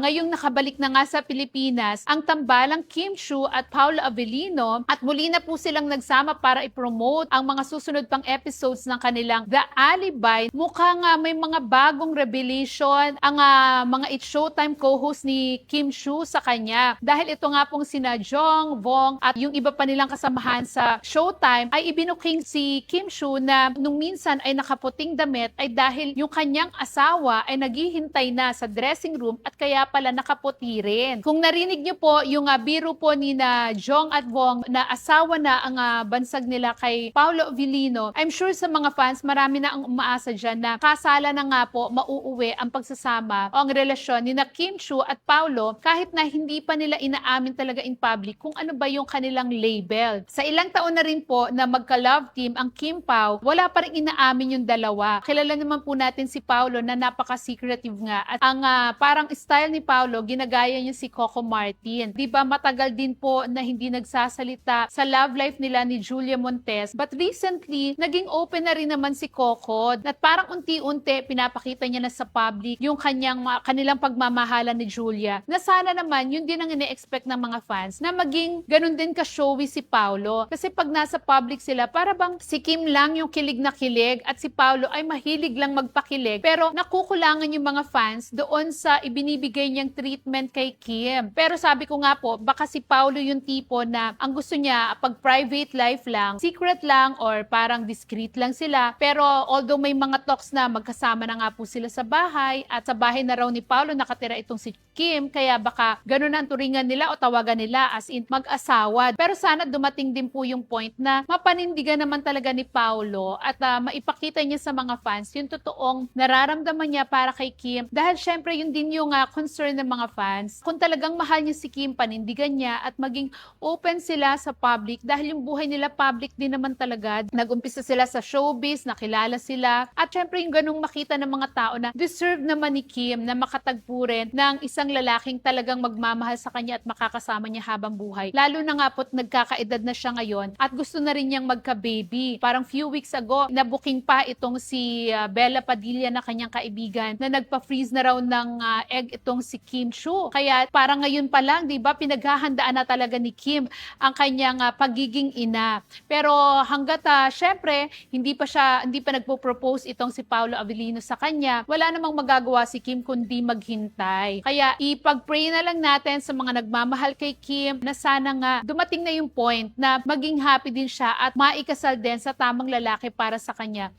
Ngayong nakabalik na nga sa Pilipinas ang tambalang Kim Chiu at Paolo Avellino at muli na po silang nagsama para i-promote ang mga susunod pang episodes ng kanilang The Alibi. Mukhang may mga bagong revelation ang mga It's Showtime co-host ni Kim Chiu sa kanya. Dahil ito nga pong sina Jong, Vong at yung iba pa nilang kasamahan sa Showtime ay ibinuking si Kim Chiu na nung minsan ay nakaputing damit ay dahil yung kanyang asawa ay naghihintay na sa dressing room at kaya pala nakaputi rin. Kung narinig niyo po yung biro po ni na Jong at Vong na asawa na ang bansag nila kay Paolo Avellino, I'm sure sa mga fans marami na ang umaasa dyan na kasala na nga po mauuwi ang pagsasama o ang relasyon ni na Kim Chiu at Paolo kahit na hindi pa nila inaamin talaga in public kung ano ba yung kanilang label. Sa ilang taon na rin po na magka-love team ang Kim Pao, wala pa rin inaamin yung dalawa. Kilala naman po natin si Paolo na napaka-secretive nga at ang parang style ni Paolo, ginagaya niya si Coco Martin. Diba matagal din po na hindi nagsasalita sa love life nila ni Julia Montes. But recently, naging open na rin naman si Coco at parang unti-unti pinapakita niya na sa public yung kanilang pagmamahalan ni Julia. Na sana naman, yun din ang ine-expect ng mga fans na maging ganun din ka-showy si Paolo. Kasi pag nasa public sila, para bang si Kim lang yung kilig na kilig at si Paolo ay mahilig lang magpakilig. Pero nakukulangan yung mga fans doon sa ibinibigay niyang treatment kay Kim. Pero sabi ko nga po, baka si Paolo yung tipo na ang gusto niya pag private life lang, secret lang or parang discreet lang sila. Pero although may mga talks na magkasama na nga po sila sa bahay at sa bahay na raw ni Paolo nakatira itong si Kim, kaya baka ganun ang turingan nila o tawagan nila as in mag-asawa. Pero sana dumating din po yung point na mapanindigan naman talaga ni Paolo at maipakita niya sa mga fans yung totoong nararamdaman niya para kay Kim. Dahil syempre yun din yung concern ng mga fans. Kung talagang mahal niya si Kim, panindigan niya at maging open sila sa public dahil yung buhay nila public din naman talaga. Nag-umpisa sila sa showbiz, nakilala sila at syempre yung ganung makita ng mga tao na deserve naman ni Kim na makatagpo rin ng isang lalaking talagang magmamahal sa kanya at makakasama niya habang buhay. Lalo na nga po't nagkakaedad na siya ngayon at gusto na rin niyang magka-baby. Parang few weeks ago, na-booking pa itong si Bella Padilla na kanyang kaibigan na nagpa-freeze na raw ng egg itong si Kim Chiu. Kaya parang ngayon pa lang, 'di ba, pinaghahandaan na talaga ni Kim ang kanyang pagiging ina. Pero hangga't syempre hindi pa nagpo-propose itong si Paolo Avellino sa kanya, wala namang magagawa si Kim kundi maghintay. Kaya ipag-pray na lang natin sa mga nagmamahal kay Kim na sana nga dumating na yung point na maging happy din siya at maikasal din sa tamang lalaki para sa kanya.